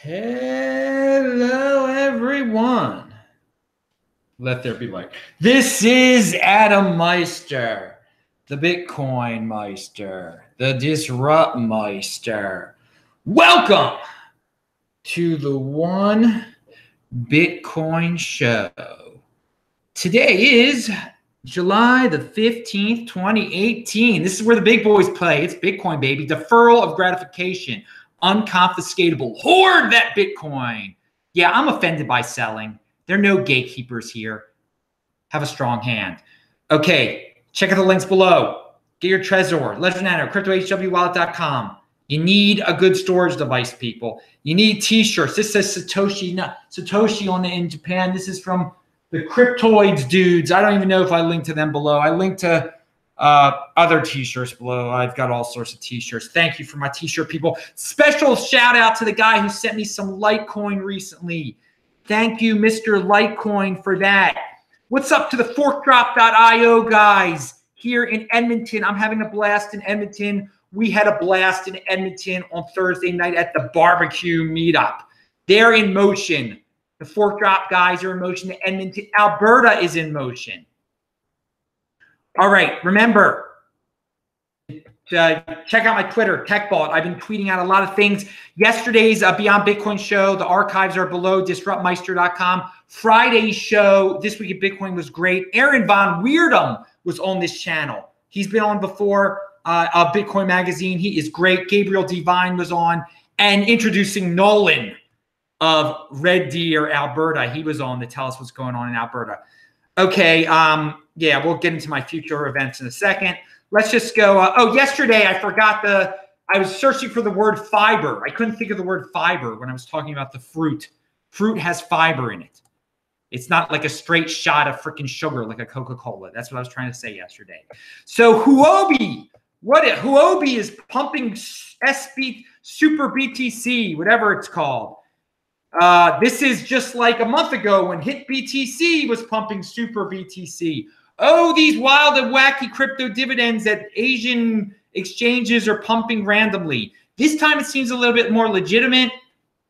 Hello, everyone. Let there be light. This is Adam Meister, the Bitcoin Meister, the Disrupt Meister. Welcome to the One Bitcoin Show. Today is July the 15th, 2018. This is where the big boys play. It's Bitcoin, baby. Deferral of gratification. Unconfiscatable. Hoard that Bitcoin. Yeah, I'm offended by selling. There are no gatekeepers here. Have a strong hand. Okay, check out the links below. Get your Trezor, Ledger Nano, crypto-hwwallet.com. You need a good storage device, people. You need t-shirts. This says Satoshi on it in Japan. This is from the Cryptoids dudes. I don't even know if I linked to them below. I linked to other t-shirts below. I've got all sorts of t-shirts. Thank you for my t-shirt, people. Special shout out to the guy who sent me some Litecoin recently. Thank you, Mr. Litecoin, for that. What's up to the forkdrop.io guys here in Edmonton? I'm having a blast in Edmonton. We had a blast in Edmonton on Thursday night at the barbecue meetup. They're in motion. The fork drop guys are in motion. The Edmonton, Alberta is in motion. All right, remember, check out my Twitter, TechBalt. I've been tweeting out a lot of things. Yesterday's Beyond Bitcoin show, the archives are below, disruptmeister.com. Friday's show, This Week at Bitcoin, was great. Aaron Von Weirdum was on this channel. He's been on before, Bitcoin Magazine. He is great. Gabriel Devine was on. And introducing Nolan of Red Deer, Alberta. He was on to tell us what's going on in Alberta. Okay, yeah, we'll get into my future events in a second. Let's just go. Oh, yesterday I forgot I was searching for the word fiber. I couldn't think of the word fiber when I was talking about the fruit. Fruit has fiber in it. It's not like a straight shot of freaking sugar like a Coca-Cola. That's what I was trying to say yesterday. So Huobi, Huobi is pumping SB Super BTC, whatever it's called. This is just like a month ago when Hit BTC was pumping Super BTC. Oh, these wild and wacky crypto dividends that Asian exchanges are pumping randomly. This time it seems a little bit more legitimate.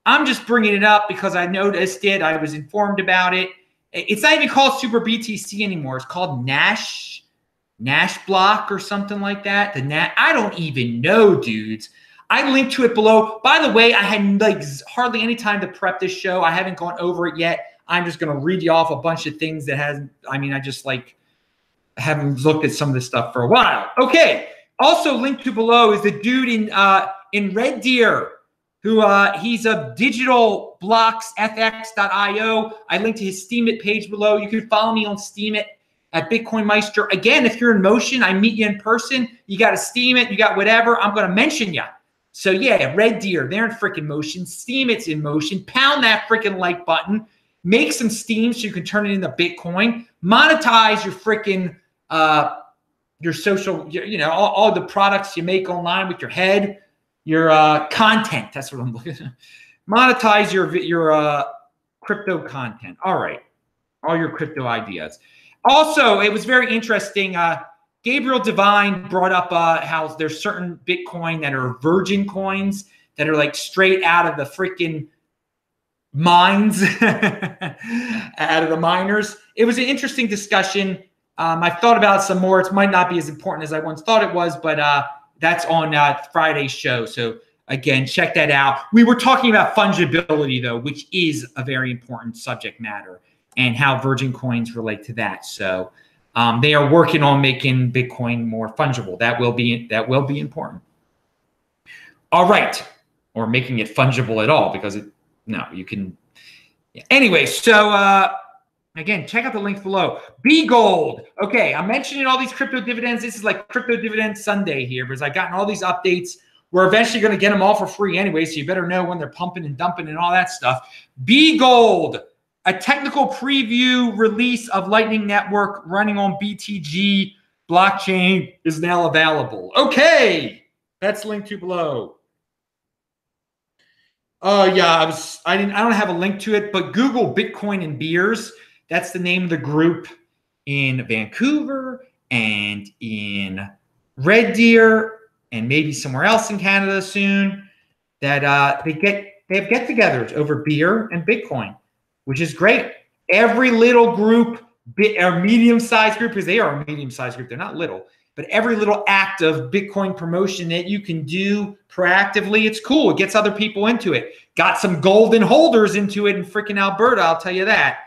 I'm just bringing it up because I noticed it. I was informed about it. It's not even called Super BTC anymore. It's called Nash Block or something like that. I don't even know, dudes. I linked to it below. By the way, I had like hardly any time to prep this show. I haven't gone over it yet. I'm just going to read you off a bunch of things that hasn't, I mean, I just like haven't looked at some of this stuff for a while. Okay. Also linked to below is the dude in Red Deer who he's a digitalblocksfx.io. I linked to his Steemit page below. You can follow me on Steemit at Bitcoin Meister. Again, if you're in motion, I meet you in person. You got a Steemit, you got whatever, I'm going to mention you. So yeah, Red Deer, they're in freaking motion. Steemit's in motion. Pound that freaking like button. Make some Steem so you can turn it into Bitcoin. Monetize your freaking your social, you know, all the products you make online with your head, your content. That's what I'm looking at. Monetize your crypto content. All right, all your crypto ideas. Also, it was very interesting. Gabriel Devine brought up how there's certain Bitcoin that are virgin coins that are like straight out of the freaking mines, out of the miners. It was an interesting discussion. I've thought about it some more. It might not be as important as I once thought it was, but that's on Friday's show. So again, check that out. We were talking about fungibility though, which is a very important subject matter, and how virgin coins relate to that. So they are working on making Bitcoin more fungible. That will be important. All right, or making it fungible at all, because you can. Yeah. Anyway, so again, check out the links below. BGold. Okay, I'm mentioning all these crypto dividends. This is like Crypto Dividend Sunday here, because I've gotten all these updates. We're eventually going to get them all for free anyway, so you better know when they're pumping and dumping and all that stuff. BGold. A technical preview release of Lightning Network running on BTG blockchain is now available. Okay, that's linked to below. Yeah, I don't have a link to it, but Google Bitcoin and beers. That's the name of the group in Vancouver and in Red Deer and maybe somewhere else in Canada soon. That they get They have get-togethers over beer and Bitcoin, which is great. Every little group, or medium-sized group, because they are a medium-sized group, they're not little, but every little act of Bitcoin promotion that you can do proactively, it's cool. It gets other people into it. Got some golden holders into it in freaking Alberta, I'll tell you that.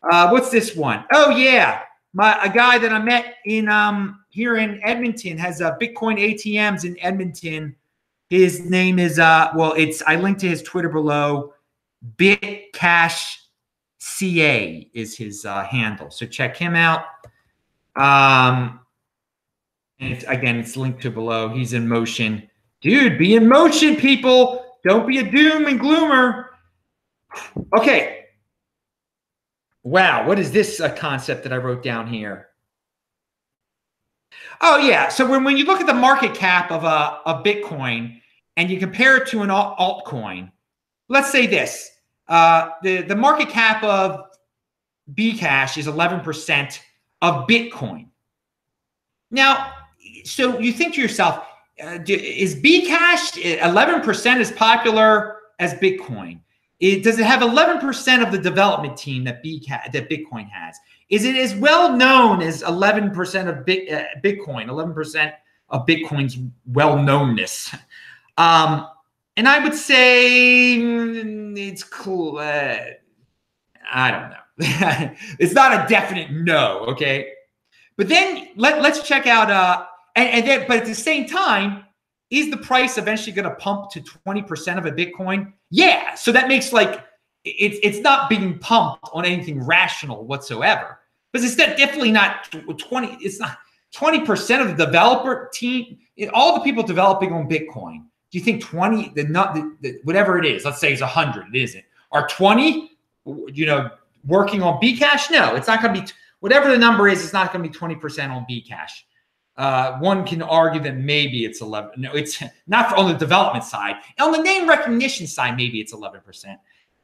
What's this one? Oh, yeah. A guy that I met in here in Edmonton has Bitcoin ATMs in Edmonton. His name is, I linked to his Twitter below. BitCashCA is his handle. So check him out. And it's linked to below. He's in motion. Dude, be in motion, people. Don't be a doom and gloomer. Okay. Wow, what is this concept that I wrote down here? Oh, yeah. So when you look at the market cap of Bitcoin and you compare it to an altcoin, let's say this. The market cap of Bcash is 11% of Bitcoin. Now, so you think to yourself, is Bcash 11% as popular as Bitcoin? Does it have 11% of the development team that Bitcoin has? Is it as well known as 11% of Bitcoin, 11% of Bitcoin's well-knownness? And I would say it's cool. I don't know. It's not a definite no, okay? But then let's check out, but at the same time, is the price eventually going to pump to 20% of a Bitcoin? Yeah. So that makes it's not being pumped on anything rational whatsoever. Because it's definitely not 20. It's not 20% of the developer team. All the people developing on Bitcoin. Do you think 20? Whatever it is, let's say it's 100. It isn't. Are 20? Working on Bcash? No, it's not going to be. Whatever the number is, it's not going to be 20% on Bcash. One can argue that maybe it's 11. No, it's not on the development side. On the name recognition side, maybe it's 11%.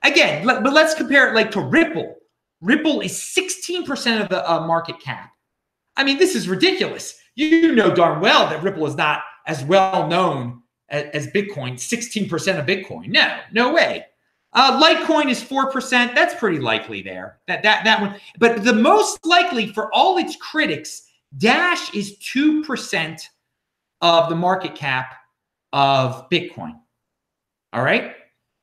Again, but let's compare it to Ripple. Ripple is 16% of the market cap. I mean, this is ridiculous. You know darn well that Ripple is not as well known as Bitcoin. 16% of Bitcoin. No way. Litecoin is 4%. That's pretty likely there. That one. But the most likely for all its critics, Dash is 2% of the market cap of Bitcoin. All right.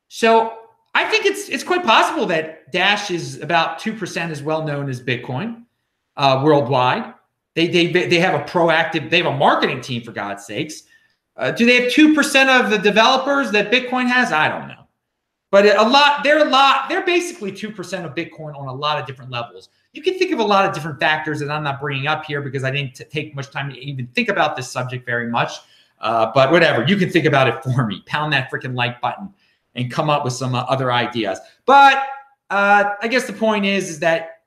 So I think it's quite possible that Dash is about 2% as well known as Bitcoin worldwide. They have a marketing team, for God's sakes. Do they have 2% of the developers that Bitcoin has? I don't know. But they're basically 2% of Bitcoin on a lot of different levels. You can think of a lot of different factors that I'm not bringing up here because I didn't take much time to even think about this subject very much. But whatever, you can think about it for me. Pound that freaking like button and come up with some other ideas. But I guess the point is that,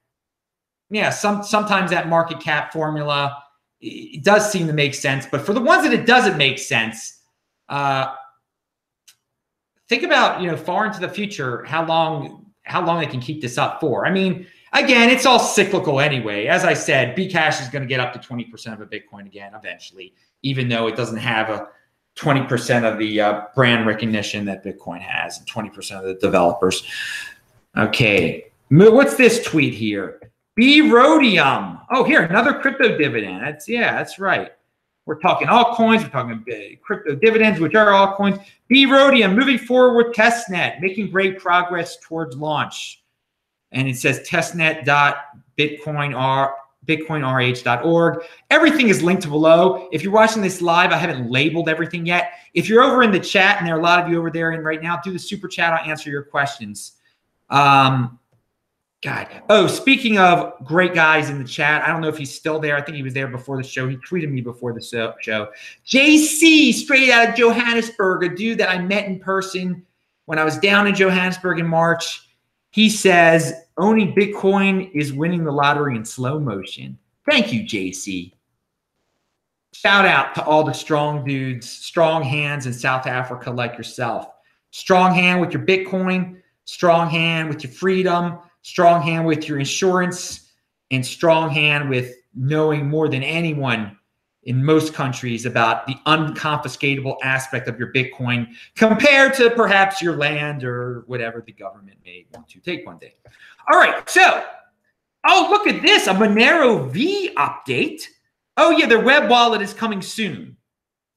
yeah, sometimes that market cap formula, it does seem to make sense. But for the ones that it doesn't make sense, think about, far into the future, how long they can keep this up for. I mean, again, it's all cyclical anyway. As I said, Bcash is going to get up to 20% of a Bitcoin again eventually, even though it doesn't have a 20% of the brand recognition that Bitcoin has and 20% of the developers. Okay, what's this tweet here? B-Rhodium. Oh, here, another crypto dividend. That's right. We're talking altcoins. We're talking crypto dividends, which are altcoins. B-Rhodium moving forward with testnet, making great progress towards launch. And it says testnet.bitcoinrh.org. Everything is linked below. If you're watching this live, I haven't labeled everything yet. If you're over in the chat, and there are a lot of you over there in right now, do the super chat. I'll answer your questions. God. Oh, speaking of great guys in the chat, I don't know if he's still there. I think he was there before the show. He tweeted me before the show. JC, straight out of Johannesburg, a dude that I met in person when I was down in Johannesburg in March. He says, owning Bitcoin is winning the lottery in slow motion. Thank you, JC. Shout out to all the strong dudes, strong hands in South Africa like yourself. Strong hand with your Bitcoin, strong hand with your freedom, strong hand with your insurance, and strong hand with knowing more than anyone in most countries about the unconfiscatable aspect of your Bitcoin compared to perhaps your land or whatever the government may want to take one day. All right, so, oh, look at this, a Monero V update. Oh yeah, their web wallet is coming soon.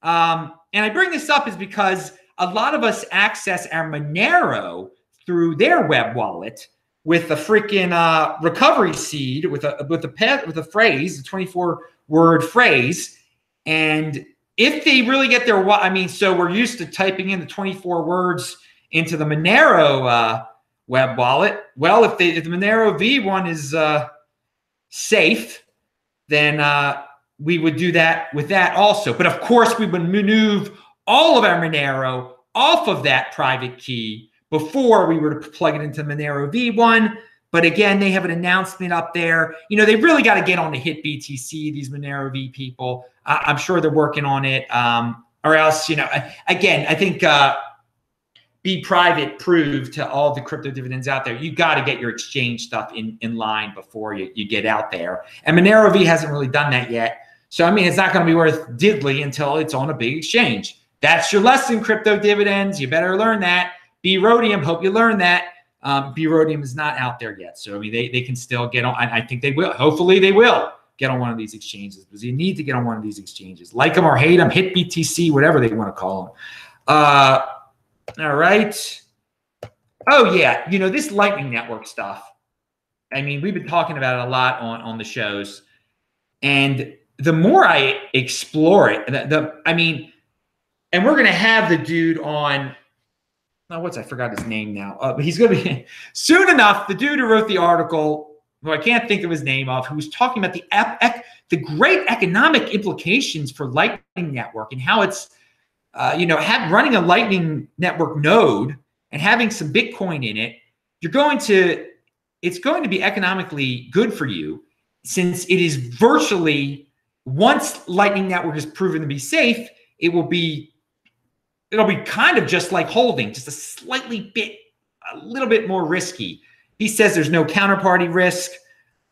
And I bring this up is because a lot of us access our Monero through their web wallet with a freaking recovery seed with a phrase, a 24-word phrase. And if they really get their, I mean, so we're used to typing in the 24 words into the Monero web wallet. Well, if the Monero V one is safe, then we would do that with that also. But of course, we would maneuver all of our Monero off of that private key before we were to plug it into Monero V1. But again, they have an announcement up there. You know, they really got to get on the hit BTC, these Monero V people. I'm sure they're working on it. Or else, you know, again, I think be private prove to all the crypto dividends out there, you got to get your exchange stuff in line before you get out there. And Monero V hasn't really done that yet. So, I mean, it's not going to be worth diddly until it's on a big exchange. That's your lesson, crypto dividends. You better learn that. B-Rhodium, hope you learn that. B-Rhodium is not out there yet. So, I mean, they can still get on. I think they will. Hopefully, they will get on one of these exchanges because you need to get on one of these exchanges. Like them or hate them, hit BTC, whatever they want to call them. All right. Oh, yeah. You know, this Lightning Network stuff, I mean, we've been talking about it a lot on the shows. And the more I explore it, I mean, and we're going to have the dude on, I forgot his name now. But he's going to be, soon enough, the dude who wrote the article, who I can't think of his name of, who was talking about the great economic implications for Lightning Network and how it's, you know, running a Lightning Network node and having some Bitcoin in it, it's going to be economically good for you since it is virtually, once Lightning Network is proven to be safe, it'll be kind of just like holding, just a little bit more risky. He says there's no counterparty risk.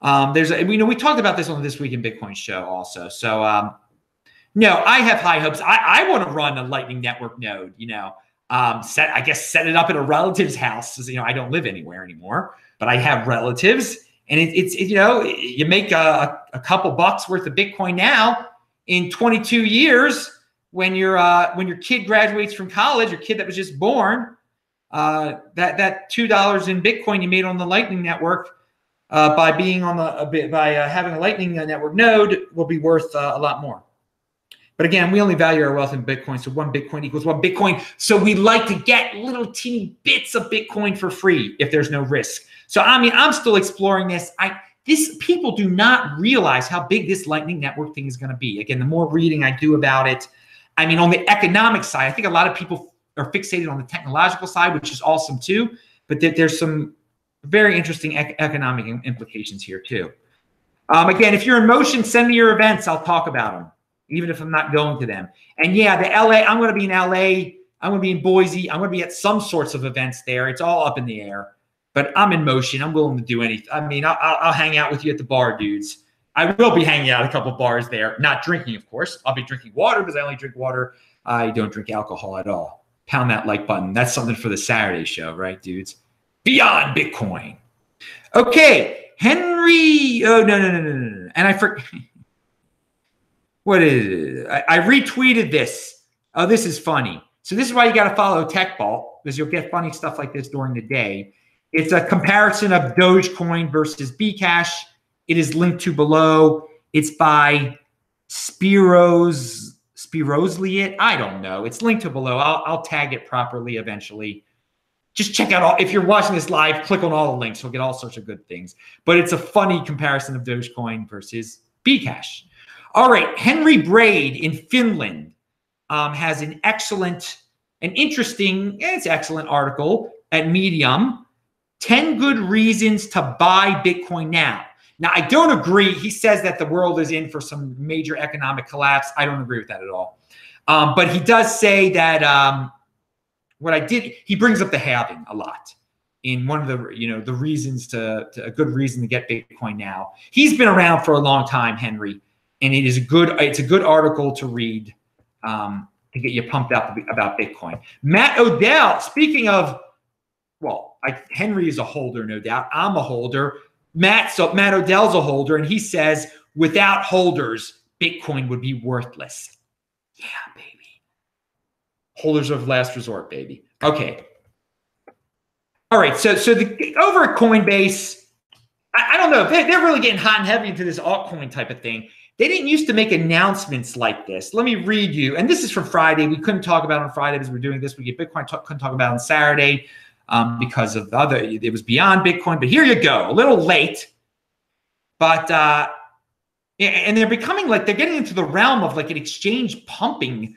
We talked about this on the This Week in Bitcoin show also. So, no, I have high hopes. I want to run a Lightning Network node, you know, set it up at a relative's house. You know, I don't live anywhere anymore, but I have relatives. And it's you know, you make a couple bucks worth of Bitcoin now in 22 years when your kid graduates from college, your kid that was just born, that $2 in Bitcoin you made on the Lightning Network by being on having a Lightning Network node will be worth a lot more. But again, we only value our wealth in Bitcoin, so 1 Bitcoin equals 1 Bitcoin. So we like to get little teeny bits of Bitcoin for free if there's no risk. So, I mean, I'm still exploring this. People do not realize how big this Lightning Network thing is going to be. Again, the more reading I do about it, I mean, on the economic side, I think a lot of people are fixated on the technological side, which is awesome too. But there's some very interesting economic implications here too. Again, if you're in motion, send me your events. I'll talk about them, even if I'm not going to them. And yeah, the LA, I'm going to be in LA. I'm going to be in Boise. I'm going to be at some sorts of events there. It's all up in the air. But I'm in motion. I'm willing to do anything. I mean, I'll hang out with you at the bar, dudes. I will be hanging out at a couple of bars there. Not drinking, of course. I'll be drinking water because I only drink water. I don't drink alcohol at all. Pound that like button. That's something for the Saturday show, right, dudes? Beyond Bitcoin. Okay, Henry. Oh, no. And I forgot. What is it? I retweeted this. Oh, this is funny. So this is why you got to follow TechBalt, because you'll get funny stuff like this during the day. It's a comparison of Dogecoin versus Bcash. It is linked to below. It's by Spirosliet. I don't know. It's linked to below. I'll tag it properly eventually. Just check out all. If you're watching this live, click on all the links. You'll get all sorts of good things. But it's a funny comparison of Dogecoin versus Bcash. All right, Henry Braid in Finland has an interesting article at Medium. 10 good reasons to buy Bitcoin now. Now, I don't agree. He says that the world is in for some major economic collapse. I don't agree with that at all. But he does say that he brings up the halving a lot in one of the, the reasons a good reason to get Bitcoin now. He's been around for a long time, Henry. and it's a good article to read to get you pumped up about Bitcoin. Matt Odell, speaking of, well, Henry is a holder, no doubt. I'm a holder. Matt Odell's a holder, and he says without holders, Bitcoin would be worthless. Yeah, baby. Holders of last resort, baby. Okay. All right. So over at Coinbase, I don't know. They're really getting hot and heavy into this altcoin type of thing. They didn't used to make announcements like this. Let me read you. And this is from Friday. We couldn't talk about it on Friday because we're doing this. We get Bitcoin. Couldn't talk about it on Saturday because of the other. It was beyond Bitcoin. But here you go. A little late. But and they're becoming like they're getting into the realm of like an exchange pumping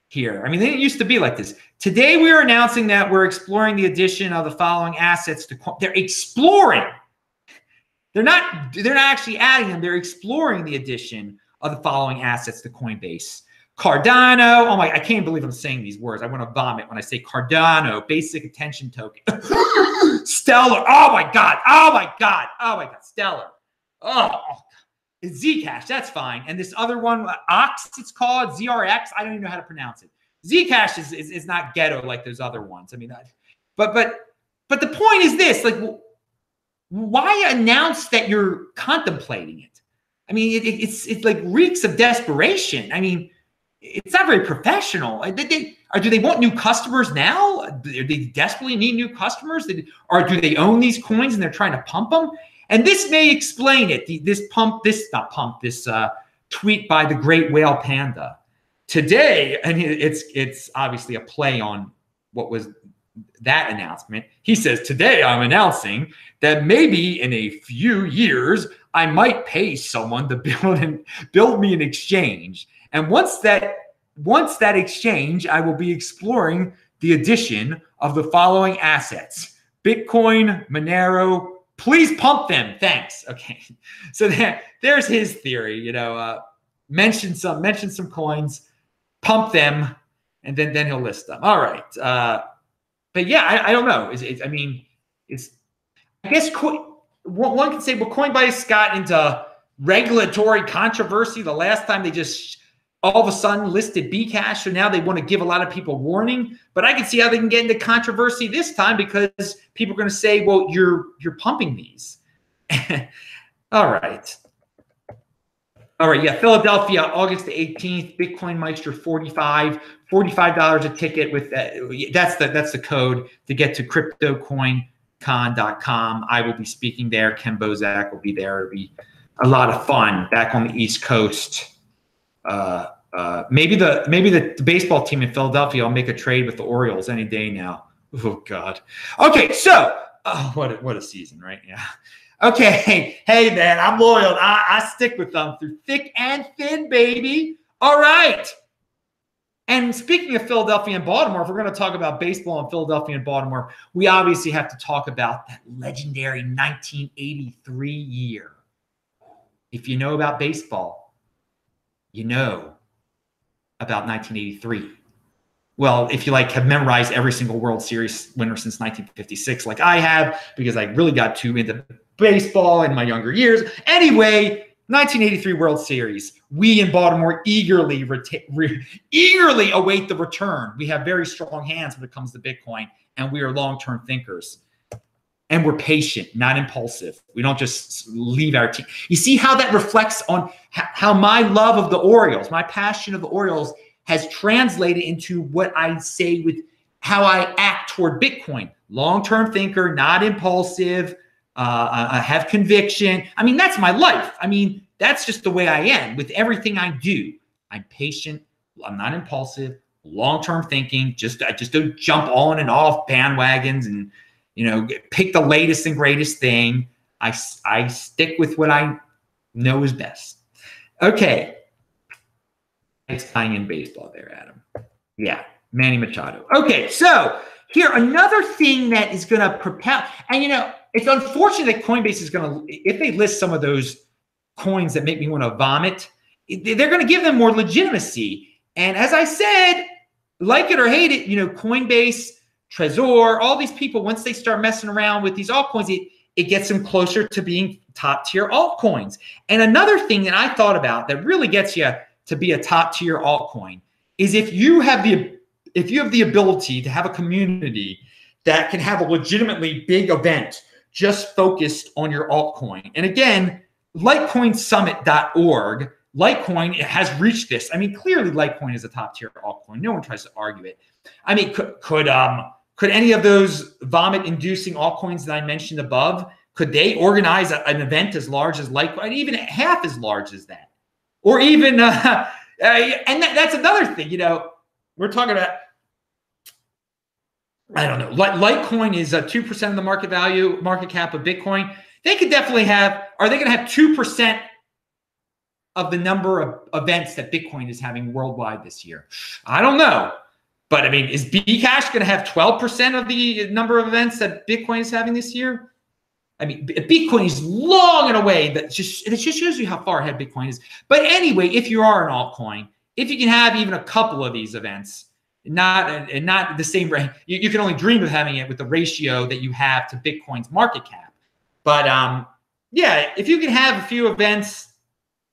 here. I mean, they didn't used to be like this. Today we are announcing that we're exploring the addition of the following assets to. They're exploring. They're not actually adding them. They're exploring the addition of the following assets to Coinbase. Cardano. Oh my, I can't believe I'm saying these words. I want to vomit when I say Cardano, basic attention token. Stellar. Oh my God. Oh my God. Oh my God. Stellar. Oh, Zcash. That's fine. And this other one, Ox, it's called ZRX. I don't even know how to pronounce it. Zcash is not ghetto like those other ones. I mean, but the point is this, like, why announce that you're contemplating it? I mean, it's like reeks of desperation. I mean, it's not very professional. Do they want new customers now? Do they desperately need new customers? Or do they own these coins and they're trying to pump them? And this may explain it. This tweet by the Great Whale Panda today, and it's obviously a play on what was that announcement. He says, today I'm announcing that maybe in a few years, I might pay someone to build me an exchange. And once that exchange, I will be exploring the addition of the following assets: Bitcoin, Monero. Please pump them. Thanks. Okay. So there's his theory, you know, mention some coins, pump them, and then he'll list them. All right. But yeah, I don't know. I guess one can say, well, Coinbase got into regulatory controversy the last time. They just all of a sudden listed Bcash, so now they want to give a lot of people warning. But I can see how they can get into controversy this time because people are going to say, well, you're pumping these. All right. Yeah, Philadelphia, August the 18th, Bitcoin Meister 45 $45 a ticket with that. That's the code to get to cryptocoincon.com. I will be speaking there. Ken Bozak will be there. It'll be a lot of fun back on the East Coast. Maybe the baseball team in Philadelphia will make a trade with the Orioles any day now. Oh God. Okay, so what a season, right? Yeah. Okay, hey man, I'm loyal. I stick with them through thick and thin, baby. All right. And speaking of Philadelphia and Baltimore, if we're going to talk about baseball in Philadelphia and Baltimore, we obviously have to talk about that legendary 1983 year. If you know about baseball, you know about 1983. Well, if you have memorized every single World Series winner since 1956, like I have, because I really got too into baseball in my younger years. Anyway, 1983 World Series. We in Baltimore eagerly await the return. We have very strong hands when it comes to Bitcoin, and we are long-term thinkers. And we're patient, not impulsive. We don't just leave our team. You see how that reflects on how my love of the Orioles, my passion of the Orioles has translated into what I say with how I act toward Bitcoin. Long-term thinker, not impulsive, I have conviction. I mean, that's my life. I mean, that's just the way I am with everything I do. I'm patient. I'm not impulsive, long-term thinking. I just don't jump on and off bandwagons and, pick the latest and greatest thing. I stick with what I know is best. Okay. Nice tying in baseball there, Adam. Yeah, Manny Machado. Okay, so here, another thing that is going to propel, and it's unfortunate that Coinbase is going to, if they list some of those coins that make me want to vomit, they're going to give them more legitimacy. And as I said, like it or hate it, Coinbase, Trezor, all these people, once they start messing around with these altcoins, it gets them closer to top tier altcoins. And another thing that I thought about that really gets you to be a top tier altcoin is if you have the ability to have a community that can have a legitimately big event just focused on your altcoin. And again, litecoinsummit.org, Litecoin has reached this. I mean, clearly Litecoin is a top tier altcoin. No one tries to argue it. I mean, could any of those vomit-inducing altcoins that I mentioned above, could they organize an event as large as Litecoin, even half as large as that? Or even, and that's another thing, we're talking about, I don't know, Litecoin is 2% of the market cap of Bitcoin. They could definitely are they going to have 2% of the number of events that Bitcoin is having worldwide this year? I don't know. But I mean, is Bcash going to have 12% of the number of events that Bitcoin is having this year? I mean, Bitcoin is long and away. It just shows you how far ahead Bitcoin is. But anyway, if you are an altcoin, if you can have even a couple of these events, not the same rate, you can only dream of having it with the ratio that you have to Bitcoin's market cap. But yeah, if you can have a few events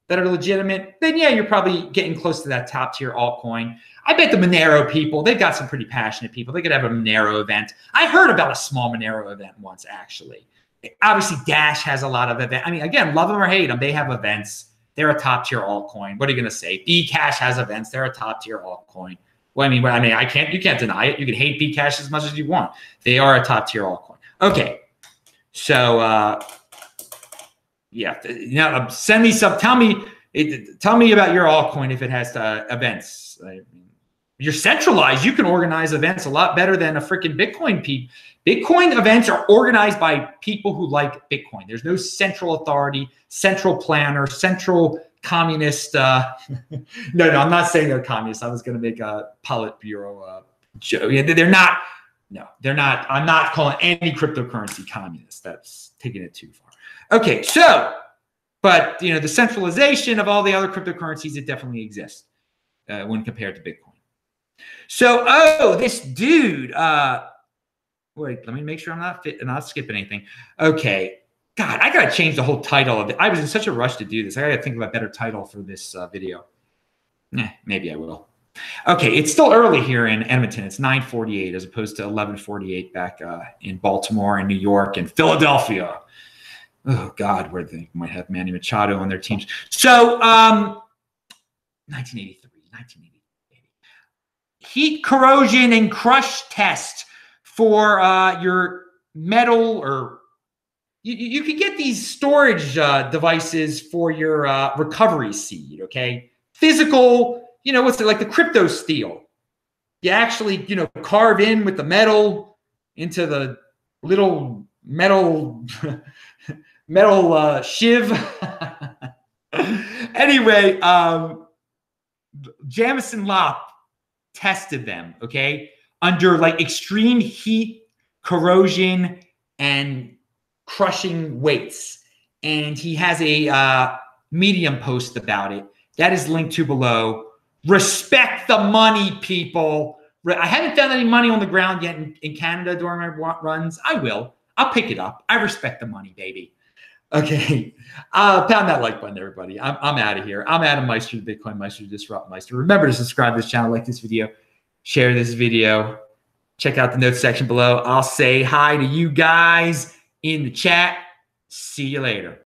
that are legitimate, then yeah, you're probably getting close to that top tier altcoin. I bet the Monero people, they've got some pretty passionate people. They could have a Monero event. I heard about a small Monero event once, actually. Obviously, Dash has a lot of events. I mean, again, love them or hate them, they have events. They're a top tier altcoin. What are you going to say? Bcash has events. They're a top tier altcoin. Well, you can't deny it. You can hate Bcash as much as you want. They are a top tier altcoin. Okay. So, yeah, now send me some. Tell me about your altcoin if it has events. You're centralized. You can organize events a lot better than a freaking Bitcoin people. Bitcoin events are organized by people who like Bitcoin. There's no central authority, central planner, central communist. No, I'm not saying they're communists. I was going to make a Politburo joke. Yeah, they're not. No, they're not. I'm not calling any cryptocurrency communist. That's taking it too far. Okay, so, but the centralization of all the other cryptocurrencies, it definitely exists when compared to Bitcoin. So, this dude. Wait, let me make sure I'm not skipping anything. Okay, God, I gotta change the whole title of it. I was in such a rush to do this. I gotta think of a better title for this video. Maybe I will. Okay, it's still early here in Edmonton. It's 9:48 as opposed to 11:48 back in Baltimore and New York and Philadelphia. Oh God, where they might have Manny Machado on their teams. So, 1983. Heat corrosion and crush test for your metal, or you can get these storage devices for your recovery seed. Okay, physical. What's it like, the crypto steel? You actually, carve in with the metal into the little metal shiv. Anyway, Jamison Lopp tested them, okay, under like extreme heat, corrosion, and crushing weights. And he has a Medium post about it. That is linked to below. Respect the money, people. I haven't found any money on the ground yet in Canada during my runs. I will. I'll pick it up. I respect the money, baby. Okay. Pound that like button, everybody. I'm out of here. I'm Adam Meister, the Bitcoin Meister, Disrupt Meister. Remember to subscribe to this channel, like this video, share this video, check out the notes section below. I'll say hi to you guys in the chat. See you later.